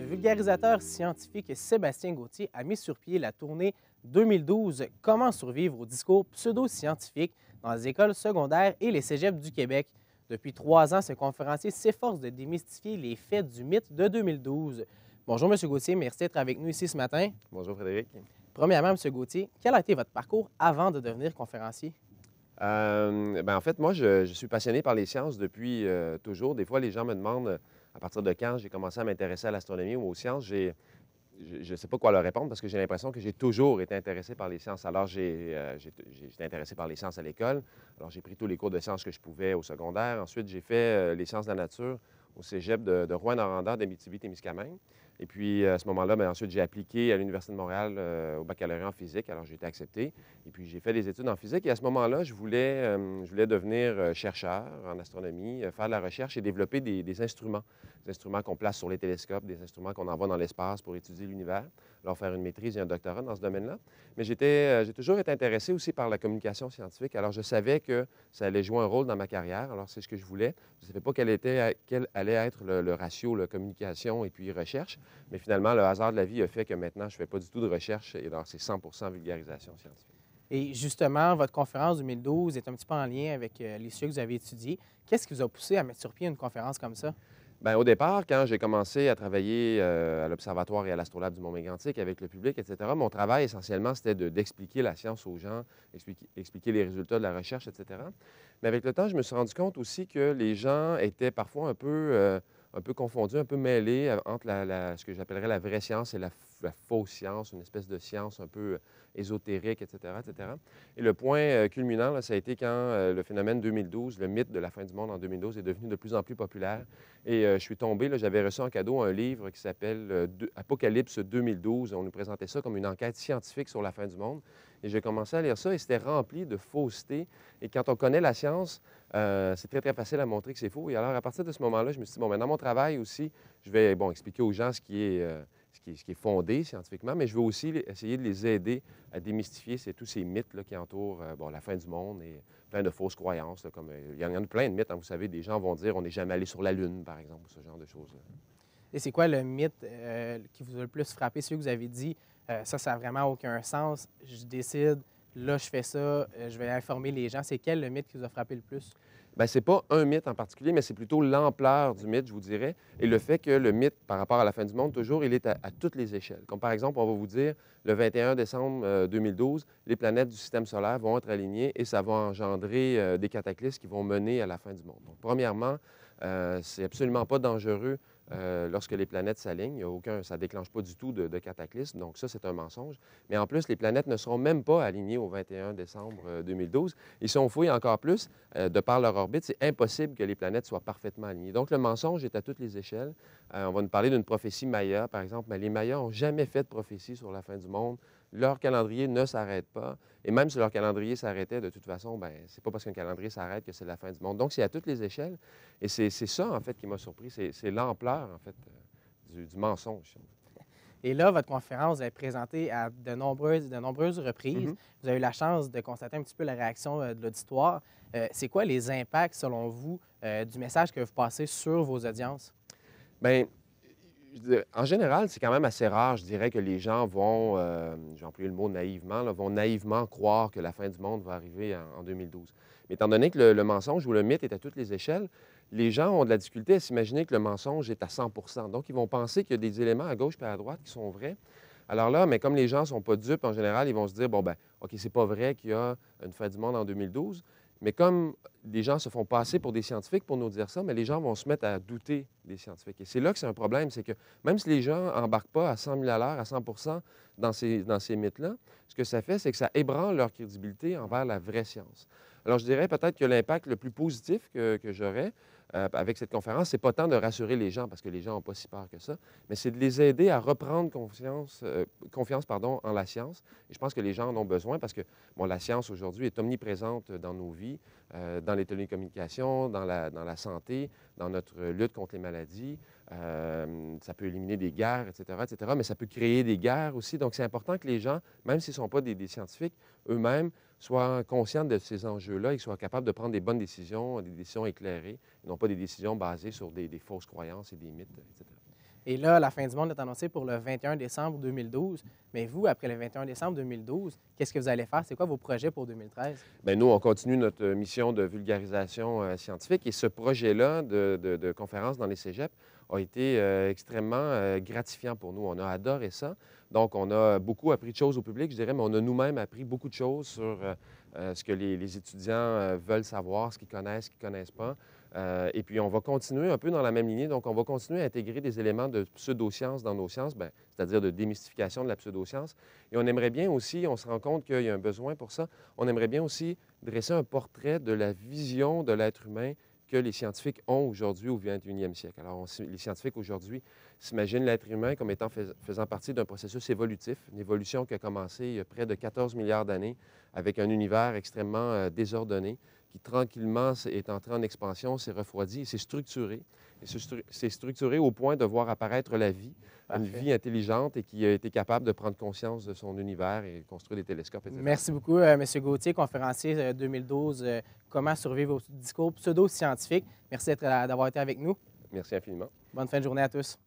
vulgarisateur scientifique Sébastien Gauthier a mis sur pied la tournée 2012 Comment survivre au discours pseudo-scientifique dans les écoles secondaires et les cégeps du Québec. Depuis 3 ans, ce conférencier s'efforce de démystifier les faits du mythe de 2012. Bonjour, M. Gauthier, merci d'être avec nous ici ce matin. Bonjour Frédéric. Premièrement, M. Gauthier, quel a été votre parcours avant de devenir conférencier? En fait, moi, je suis passionné par les sciences depuis toujours. Des fois, les gens me demandent à partir de quand j'ai commencé à m'intéresser à l'astronomie ou aux sciences. Je ne sais pas quoi leur répondre parce que j'ai l'impression que j'ai toujours été intéressé par les sciences. Alors, j'ai été intéressé par les sciences à l'école. Alors, j'ai pris tous les cours de sciences que je pouvais au secondaire. Ensuite, j'ai fait les sciences de la nature au cégep de Rouyn-Noranda, d'Abitibi-Témiscamingue. Et puis, à ce moment-là, ensuite, j'ai appliqué à l'Université de Montréal au baccalauréat en physique. Alors, j'ai été accepté. Et puis, j'ai fait des études en physique. Et à ce moment-là, je voulais devenir chercheur en astronomie, faire de la recherche et développer des instruments. Des instruments qu'on place sur les télescopes, des instruments qu'on envoie dans l'espace pour étudier l'univers. Alors, faire une maîtrise et un doctorat dans ce domaine-là. Mais j'ai toujours été intéressé aussi par la communication scientifique. Alors, je savais que ça allait jouer un rôle dans ma carrière. Alors, c'est ce que je voulais. Je ne savais pas quel allait être le ratio, la communication et puis recherche. Mais finalement, le hasard de la vie a fait que maintenant, je ne fais pas du tout de recherche et alors c'est 100 vulgarisation scientifique. Et justement, votre conférence 2012 est un petit peu en lien avec les sujets que vous avez étudiés. Qu'est-ce qui vous a poussé à mettre sur pied une conférence comme ça? Bien, au départ, quand j'ai commencé à travailler à l'Observatoire et à l'Astrolabe du Mont-Mégantic avec le public, etc., mon travail essentiellement, c'était d'expliquer la science aux gens, expliquer les résultats de la recherche, etc. Mais avec le temps, je me suis rendu compte aussi que les gens étaient parfois un peu confondus, un peu mêlés entre ce que j'appellerais la vraie science et la fausse science, une espèce de science un peu ésotérique, etc., etc. Et le point culminant, là, ça a été quand le phénomène 2012, le mythe de la fin du monde en 2012 est devenu de plus en plus populaire. Et je suis tombé, là, j'avais reçu en cadeau un livre qui s'appelle Apocalypse 2012. On nous présentait ça comme une enquête scientifique sur la fin du monde. Et j'ai commencé à lire ça et c'était rempli de fausseté. Et quand on connaît la science, c'est très, très facile à montrer que c'est faux. Et alors, à partir de ce moment-là, je me suis dit, bon, dans mon travail aussi, je vais expliquer aux gens ce qui est fondé scientifiquement, mais je veux aussi essayer de les aider à démystifier tous ces mythes là, qui entourent la fin du monde et plein de fausses croyances. Là, comme, il y en a plein de mythes. Hein, vous savez, des gens vont dire on n'est jamais allé sur la Lune, par exemple, ce genre de choses-là. Et c'est quoi le mythe qui vous a le plus frappé? Celui que vous avez dit, ça n'a vraiment aucun sens. Je décide, là, je fais ça, je vais informer les gens. C'est quel le mythe qui vous a frappé le plus? Bien, ce n'est pas un mythe en particulier, mais c'est plutôt l'ampleur du mythe, je vous dirais, et le fait que le mythe, par rapport à la fin du monde, toujours, il est à toutes les échelles. Comme par exemple, on va vous dire, le 21 décembre 2012, les planètes du système solaire vont être alignées et ça va engendrer des cataclysmes qui vont mener à la fin du monde. Donc, premièrement, c'est absolument pas dangereux lorsque les planètes s'alignent. Ça ne déclenche pas du tout de cataclysme. Donc ça, c'est un mensonge. Mais en plus, les planètes ne seront même pas alignées au 21 décembre 2012. Et si on fouille encore plus, de par leur orbite, c'est impossible que les planètes soient parfaitement alignées. Donc le mensonge est à toutes les échelles. On va nous parler d'une prophétie Maya, par exemple. Mais les Mayas n'ont jamais fait de prophétie sur la fin du monde. Leur calendrier ne s'arrête pas. Et même si leur calendrier s'arrêtait, de toute façon, c'est pas parce qu'un calendrier s'arrête que c'est la fin du monde. Donc, c'est à toutes les échelles. Et c'est ça, en fait, qui m'a surpris. C'est l'ampleur, en fait, du mensonge. Et là, votre conférence, vous avez présenté à de nombreuses reprises. Mm-hmm. Vous avez eu la chance de constater un petit peu la réaction de l'auditoire. C'est quoi les impacts, selon vous, du message que vous passez sur vos audiences? Bien, en général, c'est quand même assez rare, je dirais, que les gens vont, j'ai employé le mot naïvement, là, vont naïvement croire que la fin du monde va arriver en 2012. Mais étant donné que le mensonge ou le mythe est à toutes les échelles, les gens ont de la difficulté à s'imaginer que le mensonge est à 100 Donc, ils vont penser qu'il y a des éléments à gauche et à droite qui sont vrais. Alors là, mais comme les gens ne sont pas dupes, en général, ils vont se dire, bon, OK, c'est pas vrai qu'il y a une fin du monde en 2012. Mais comme les gens se font passer pour des scientifiques pour nous dire ça, mais les gens vont se mettre à douter des scientifiques. Et c'est là que c'est un problème, c'est que même si les gens n'embarquent pas à 100 000 à l'heure, à 100 dans ces mythes-là, ce que ça fait, c'est que ça ébranle leur crédibilité envers la vraie science. Alors, je dirais peut-être que l'impact le plus positif que j'aurais avec cette conférence, c'est pas tant de rassurer les gens, parce que les gens n'ont pas si peur que ça, mais c'est de les aider à reprendre confiance en la science. Et je pense que les gens en ont besoin parce que la science aujourd'hui est omniprésente dans nos vies, dans les télécommunications, dans la santé, dans notre lutte contre les maladies. Ça peut éliminer des guerres, etc., mais ça peut créer des guerres aussi. Donc, c'est important que les gens, même s'ils ne sont pas des scientifiques, eux-mêmes soient conscients de ces enjeux-là et soient capables de prendre des bonnes décisions, des décisions éclairées, et non pas des décisions basées sur des fausses croyances et des mythes, etc. Et là, la fin du monde est annoncée pour le 21 décembre 2012. Mais vous, après le 21 décembre 2012, qu'est-ce que vous allez faire? C'est quoi vos projets pour 2013? Bien, nous, on continue notre mission de vulgarisation scientifique et ce projet-là de conférence dans les cégeps a été extrêmement gratifiant pour nous. On a adoré ça. Donc, on a beaucoup appris de choses au public, je dirais, mais on a nous-mêmes appris beaucoup de choses sur ce que les étudiants veulent savoir, ce qu'ils connaissent pas. Et puis, on va continuer un peu dans la même lignée. Donc, on va continuer à intégrer des éléments de pseudosciences dans nos sciences, bien, c'est-à-dire de démystification de la pseudoscience. Et on aimerait bien aussi, on se rend compte qu'il y a un besoin pour ça, on aimerait bien aussi dresser un portrait de la vision de l'être humain que les scientifiques ont aujourd'hui au 21e siècle. Alors, les scientifiques aujourd'hui s'imaginent l'être humain comme étant faisant partie d'un processus évolutif, une évolution qui a commencé il y a près de 14 milliards d'années avec un univers extrêmement désordonné qui tranquillement est entré en expansion, s'est refroidi et s'est structuré. Et c'est structuré au point de voir apparaître la vie, Parfait. une vie intelligente et qui a été capable de prendre conscience de son univers et construire des télescopes, etc. Merci beaucoup, M. Gauthier, conférencier 2012, Comment survivre au discours pseudo-scientifique. Merci d'avoir été avec nous. Merci infiniment. Bonne fin de journée à tous.